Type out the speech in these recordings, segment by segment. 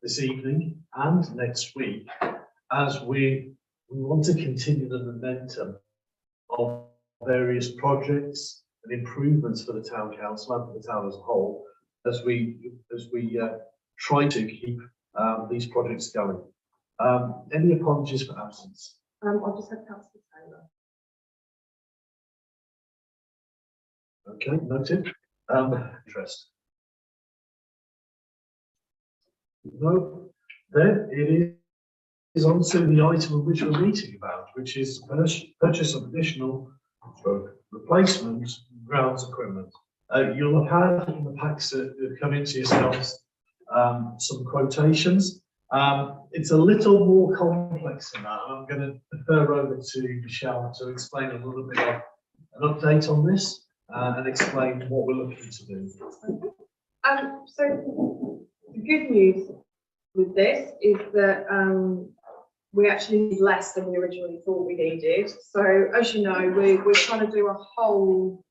this evening and next week, as we want to continue the momentum of various projects and improvements for the town council and for the town as a whole, as we try to keep these projects going. Any apologies for absence? I'll just have Councillor Taylor. Okay, noted. Interest. No, then it is on to the item of which we're meeting about, which is purchase of additional replacement grounds equipment. You'll have had in the packs that have come into yourselves some quotations. It's a little more complex than that, and I'm going to defer over to Michelle to explain a little bit of an update on this and explain what we're looking to do. So the good news with this is that we actually need less than we originally thought we needed. So as you know, we're trying to do a whole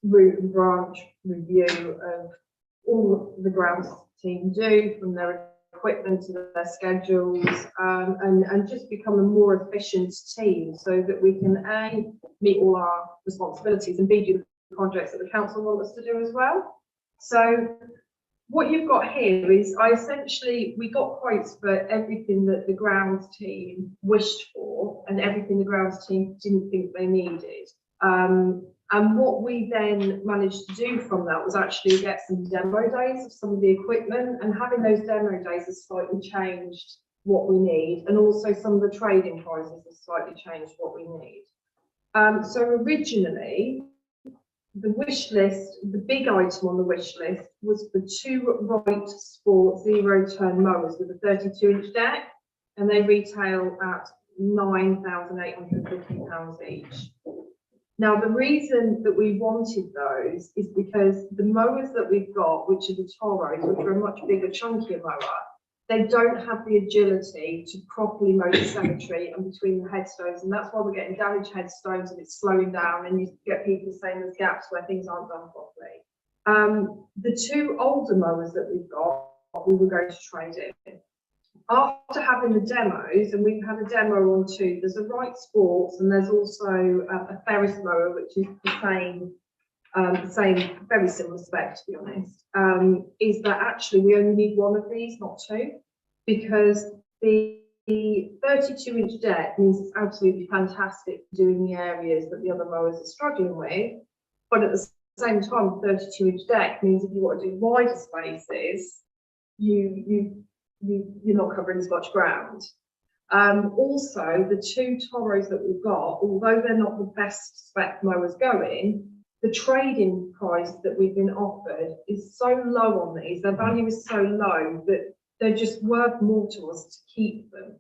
route and branch review of all the grounds team do, from their equipment to their schedules, and just become a more efficient team so that we can A, meet all our responsibilities, and B, do the projects that the council want us to do as well. So what you've got here is we got quotes for everything that the grounds team wished for and everything the grounds team didn't think they needed. And what we then managed to do from that was actually get some demo days of some of the equipment, and having those demo days has slightly changed what we need, and also some of the trading prices have slightly changed what we need. So originally, the wish list, the big item on the wish list was for 2 Wright Sport 0-turn mowers with a 32-inch deck, and they retail at £9,850 each. Now, the reason that we wanted those is because the mowers that we've got, which are the Toros, which are a much bigger, chunkier mower, they don't have the agility to properly mow the cemetery and between the headstones, and that's why we're getting damaged headstones and it's slowing down, and you get people saying there's gaps where things aren't done properly. The 2 older mowers that we've got, we were going to trade in. After having the demos, and we've had a demo on 2, there's a Wright Sports and there's also a Ferris mower, which is the same, very similar spec, to be honest, is that actually we only need 1 of these, not 2, because the 32-inch deck means it's absolutely fantastic for doing the areas that the other mowers are struggling with, but at the same time, the 32-inch deck means if you want to do wider spaces, you're not covering as much ground. Also, the 2 Toros that we've got, although they're not the best spec mowers going, the trading price that we've been offered is so low on these, their value is so low that they're just worth more to us to keep them.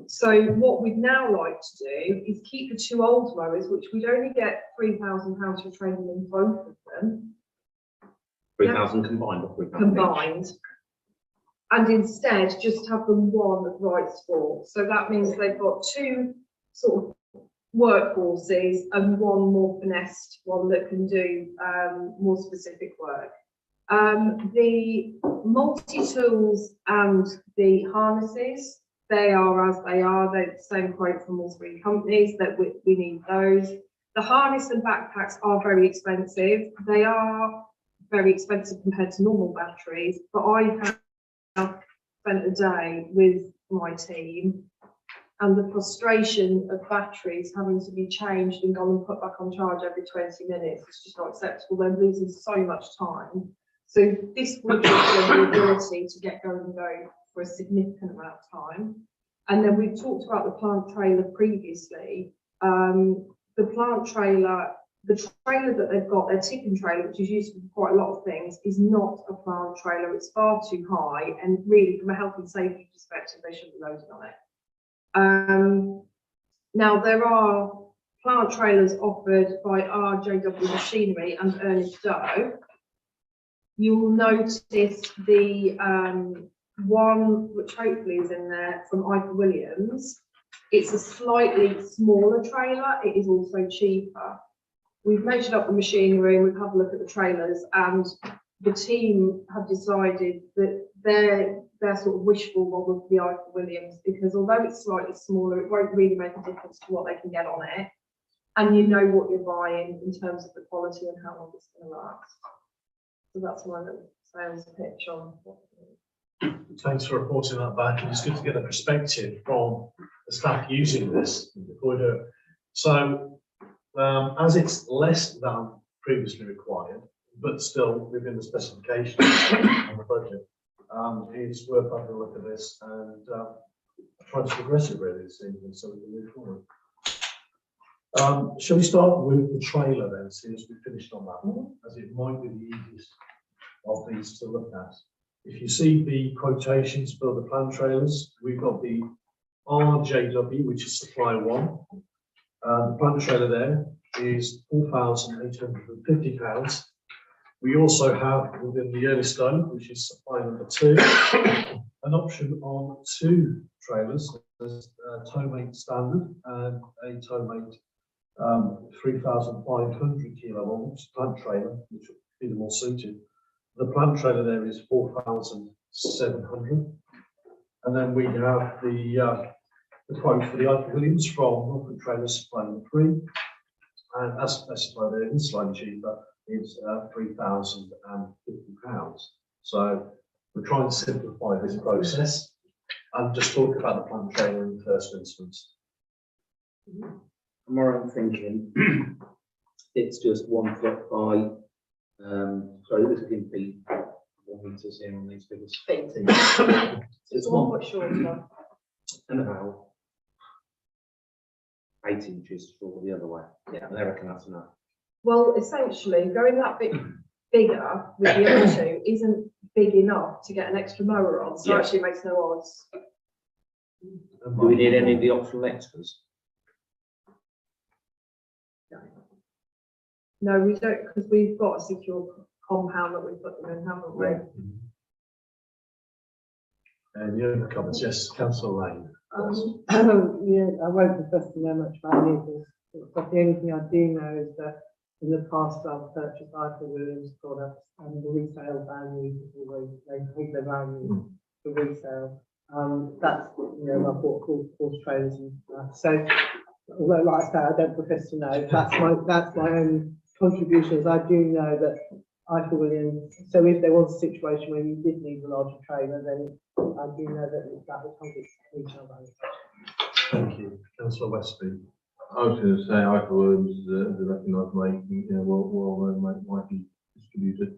So what we'd now like to do is keep the 2 old mowers, which we'd only get £3,000 for trading in both of them. 3,000 combined or 3,000 combined. And instead just have them 1 Wright Sport. So that means they've got 2 sort of workhorses and 1 more finessed one that can do more specific work. The multi-tools and the harnesses, they are as they are. They're the same quote from all 3 companies, that we need those. The harness and backpacks are very expensive. They are very expensive compared to normal batteries, but I have spent a day with my team, and the frustration of batteries having to be changed and gone and put back on charge every 20 minutes is just not acceptable. They're losing so much time. So this would give them the ability to get going and go for a significant amount of time. And then we've talked about the plant trailer previously. The plant trailer, the trailer that they've got, their tipping trailer, which is used for quite a lot of things, is not a plant trailer. It's far too high, and really from a health and safety perspective, they shouldn't be loaded on it. Now there are plant trailers offered by RJW Machinery and Ernest Doe. You'll notice the one which hopefully is in there from Ivor Williams. It's a slightly smaller trailer. It is also cheaper. We've measured up the machinery and we've had a look at the trailers, and the team have decided that their sort of wishful one would be Ivor Williams, because although it's slightly smaller, it won't really make a difference to what they can get on it. And you know what you're buying in terms of the quality and how long it's going to last. So that's my little sales pitch on what. Thanks for reporting that back. It's good to get a perspective from the staff using this before we do it. So, as it's less than previously required, but still within the specifications and the budget, it's worth having a look at this and trying to progress it really this evening so we can move forward. Shall we start with the trailer then, since we finished on that one, as it might be the easiest of these to look at. If you see the quotations for the plan trailers, we've got the RJW, which is supplier one. The plan trailer there is £4,850. We also have within the Earlystone, which is supplier number 2, an option on 2 trailers. There's a Towmate standard and a Towmate 3,500 kilo plant trailer, which would be the more suited. The plant trailer there is 4,700, and then we have the quote for the Ivor Williams from Norfolk Trailers supply number 3, and as specified there, it's slightly cheaper. It's £3,050. So we're trying to simplify this process and just talk about the plant trailer in the first instance. I'm alright thinking it's just 1 foot by. Sorry, this is in feet. 1 meters in on these figures. Feet. It's 1 foot shorter. and about 8 inches short the other way. Yeah. And I reckon that's enough. Well, essentially, going that bit bigger with the other 2 isn't big enough to get an extra mower on, so Yeah. actually it makes no odds. Do we need any of the optional extras? No, we don't, because we've got a secure compound that we put them in, haven't we? And the other comments, yes, Councillor Lane. Yeah, I won't profess to know much about vehicles, but the only thing I do know is that in the past I've purchased Ivor Williams products and the resale value is always, they take their value for resale. That's, you know, I bought horse trailers and that. So, although like I say, I don't profess to know, that's my own contributions. I do know that Ivor Williams, so if there was a situation where you did need a larger trailer, then I do know that that would hold its retail value. Thank you. Councillor Westby. I was going to say Ivor Williams is a recognised make, you know, well might be distributed,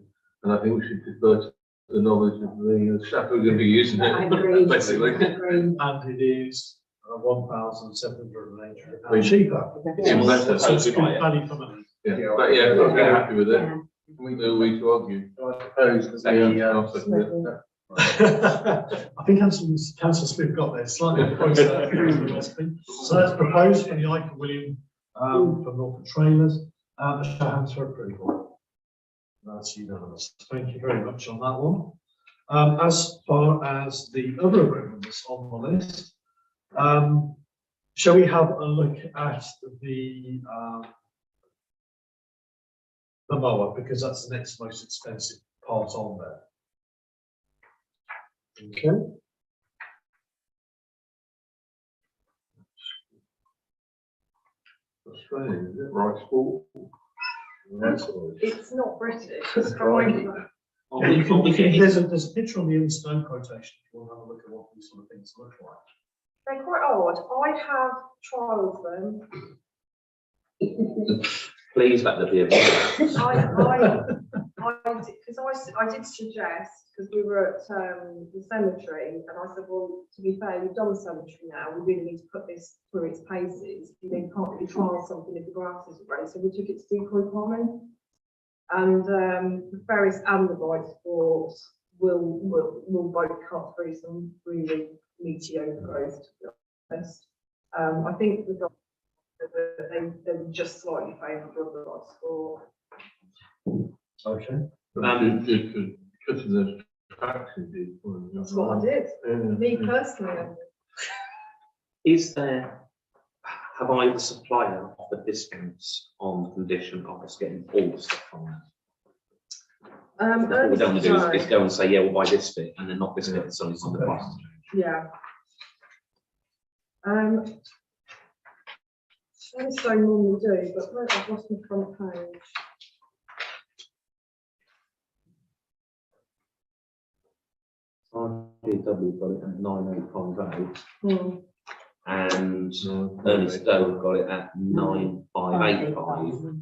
and I think we should defer to the knowledge of the staff who are going to be using it. I agree. Basically. And it is £1,780 cheaper. Even better. So it's good value for money. Yeah, but yeah, I'm very happy with it. Who are we to argue? I suppose that I'll second it. I think Councillor Smith got there slightly closer. So that's proposed for the Ivor Williams from Norfolk Trailers. The show hands for approval. That's unanimous. Thank you very much on that one. As far as the other agreements on the list, shall we have a look at the mower, because that's the next most expensive part on there. Okay. Australian, is it? Rice Ball? It's not British, it's from Yeah, you can, there's a picture on the in-stone quotation if you want to have a look at what these sort of things look like. They're quite odd. I have trialled them. Please let there be a Because I did suggest, because we were at the cemetery, and I said, well, to be fair, we've done the cemetery now, we really need to put this through its paces. You know, you can't really trial something if the grass isn't ready. So we took it to Decoy Common, and the Ferris and the White Sports will both cut through some really meaty overgrowth, to be honest. I think the they were just slightly favourable of the White Sport. Okay. Cutting those tracks indeed. That's what I did. Me personally. Is there, have I, the supplier, offered discounts on the condition of us getting all the stuff on That's what we don't want to do early is go and say, yeah, we'll buy this bit and then not this bit, and suddenly it's on the Okay. price. Yeah. As I normally do, but where I've lost my front page. RGW got it at 9850 Hmm. and No, Ernest Stowe got it at 9585.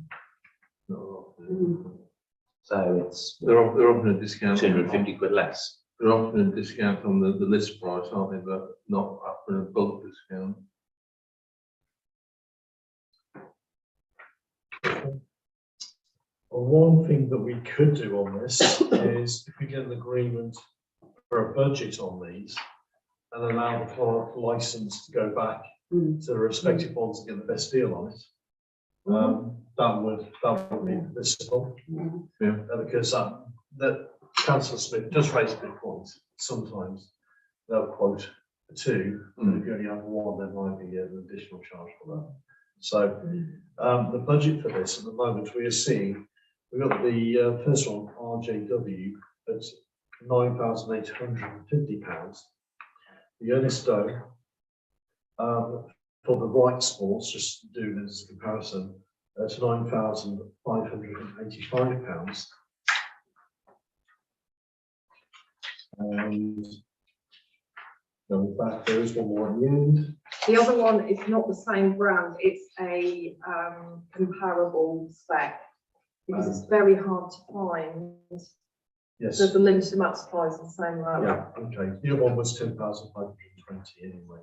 So it's They're offering a discount. 250 quid less. They're offering a discount on the list price, aren't they, but not offering a bulk discount. Well, one thing that we could do on this is if we get an agreement for a budget on these and allow the clerk license to go back to the respective ones and get the best deal on it. That would be permissible. Yeah. Because that Councillor Smith does raise a good point. Sometimes they'll quote for two, and if you only have one, there might be an additional charge for that. So the budget for this at the moment we are seeing, we've got the first one, RJW, at £9,850. The Ernest Stowe, for the right sports, just doing it as a comparison, that's £9,585. And going back, there is one more at the end. The other one is not the same brand, it's a comparable spec, because it's very hard to find. Yes. There's a limited amount of supplies in the same row. Yeah, okay. The other one was 10,520 anyway.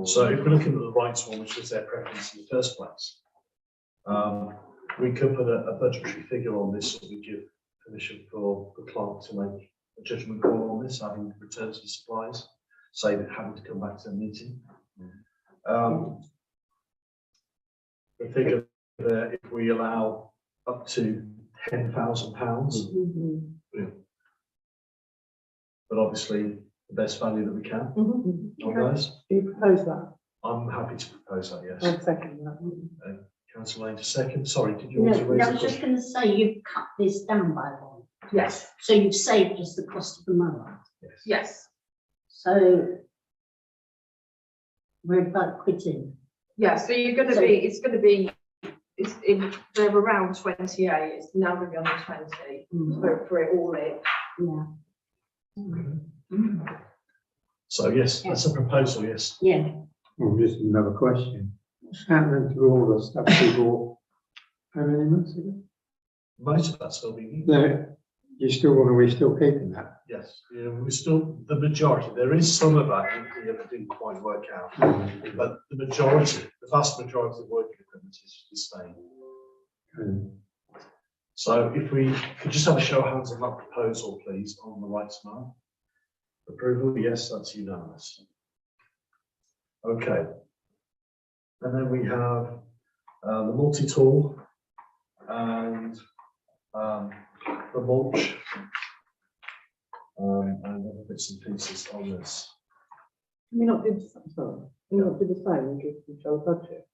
So if we're looking at the rights one, which was their preference in the first place, we could put a budgetary figure on this, so we give permission for the clerk to make a judgment call on this, having returned to the supplies, say that having to come back to the meeting. The figure there, if we allow up to £10,000, but obviously the best value that we can on those. Do you propose that? I'm happy to propose that, yes. I'd second that. Councillor Lane, second. Sorry, did you No, want to raise I a was just question? going to say, you've cut this down by one. Yes, So you've saved us the cost of the mower. yes, So we're about quitting. yeah, so you're gonna So- be, it's gonna be, they're around 28, it's now gonna be under 20 for it all in. Yeah. So yes, that's a proposal, yes. Yeah. Well, just another question. What's happening to all the stuff we bought how many months ago? Most of that's still being used. No, we're still keeping that. Yes, yeah, we're still, the majority, there is some of that that didn't quite work out, but the majority, the vast majority of working equipment is staying. So if we could just have a show of hands on that proposal, please, on the rights map. Approval, yes, that's unanimous. Okay. And then we have the multi-tool and the mulch and other bits and pieces on this. Can we not do the same, sorry? Can we not do the same and just control budget?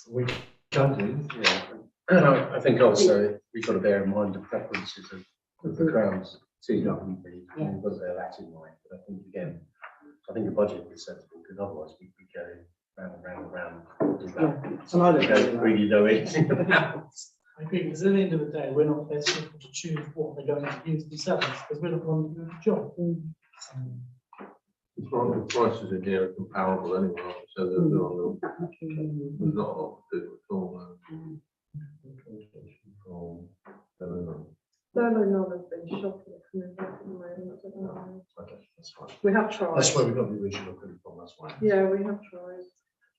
We can do. Yeah, and I think also we've got to bear in mind the preferences of the crowds too. Yeah. And was there that in mind? But I think again, I think the budget is sensible because otherwise we'd be going round and round and round. And I We don't don't really know anything about. I agree, because at the end of the day, we're not best able to choose what they're going to use themselves, because we're not the ones doing the job. The prices in here are comparable anyway, aren't they? So there's not a lot to do at all. No, there's been shocking coming back at the moment, I don't know. Okay, that's fine. We have tried. That's where we got the original equipment from, that's why. Yeah, we have tried.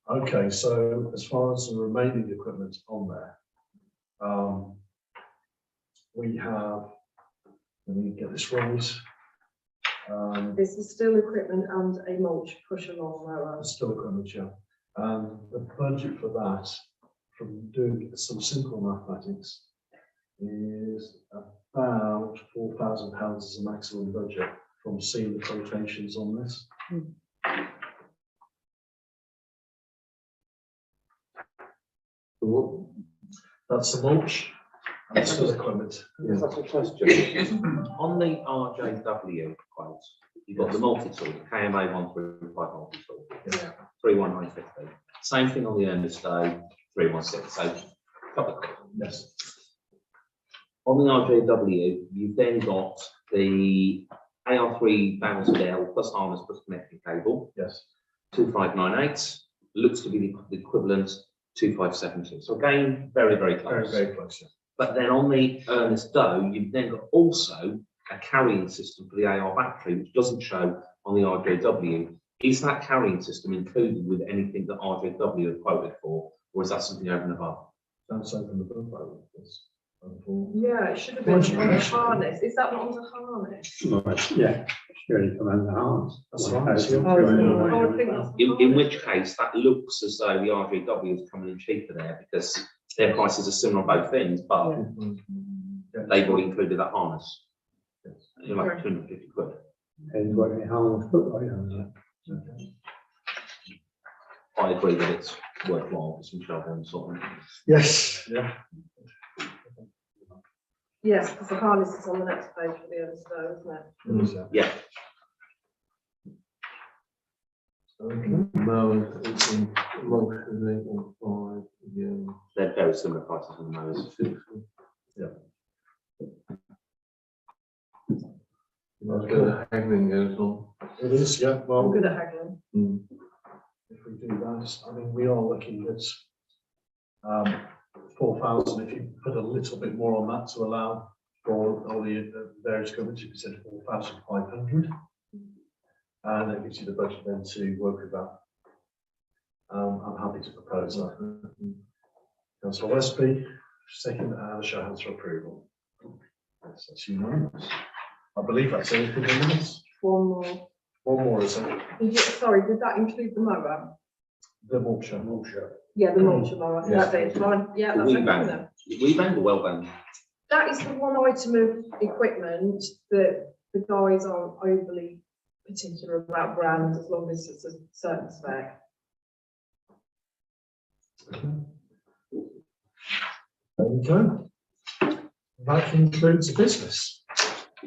Okay, so as far as the remaining equipment on there, we have, let me get this right. This is still equipment and a mulch push along mower. Still equipment, yeah. And the budget for that, from doing some simple mathematics, is about £4,000 as a maximum budget from seeing the quotations on this. That's the mulch Extra equipment. That's a question. On the RJW quote, you've got the multi-tool, KMA 135 multi-tool, Yeah. 31950. Same thing on the Ernest Day, 316. So, Yes. on the RJW, you've then got the AR3000L plus harness plus connecting cable, Yes. 2598. Looks to be the equivalent 2572. So again, very, very close. Very, very close. Yeah. But then on the Ernest Doe, you've then got also a carrying system for the AR battery, which doesn't show on the RJW. Is that carrying system included with anything that RJW have quoted for, or is that something over and above? That's something the book is. Yeah, it should have been on the harness. Is that not on the harness? Right, yeah, surely come under harms. That's right. So Oh, I think that's the In harness. which case, that looks as though the RJW is coming in cheaper there because their prices are similar on both things, but they've already included that harness. You're like 250 quid. And what the harms put right on that. I agree that it's worthwhile for some travel and sort of. Yes. Yeah. Yes, because the harness is on the next page for the other stove, isn't it? Yeah, Mowers, it's in multi, or 5, yeah. they're very similar prices on the mowers. 6. Yeah. That's where the haggling goes on. It is, yeah. I'm Well, good at haggling. if we do that, I mean, we are looking at 4,000. If you put a little bit more on that to allow for all the various equipment, you could say 4,500. And that gives you the budget then to work with that. I'm happy to propose that. Councillor Westby, second, and a show of hands for approval. Yes, that's unanimous. I believe that's anything in minutes. One more. One more, is it? Sorry, did that include the mower? The Wiltshire. Yeah, the mulcher mower. Yeah. That's it. Fine. Yeah, that's We okay bang. then. We bang or well bang? That is the one item of equipment that the guys aren't overly particular about brand, as long as it's a certain spec. There we go. That concludes the business.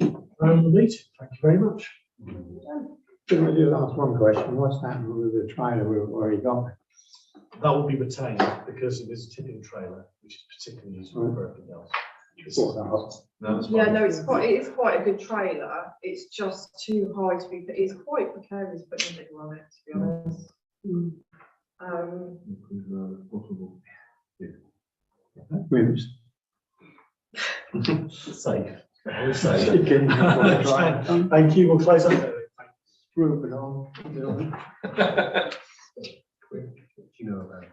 And the meeting. Thank you very much. Can I just ask one question? What's happened with the trailer we've already got? That will be retained because it is a tipping trailer, which is particularly useful for everything else. No, that's Yeah, fine. no, it is quite a good trailer. It's just too high to be, it's quite precarious putting a bigger on it, to be honest. Possible. Wimps. Safe. Chicken. Thank you. We'll close up. Screw it on. Put it on. Do you know about?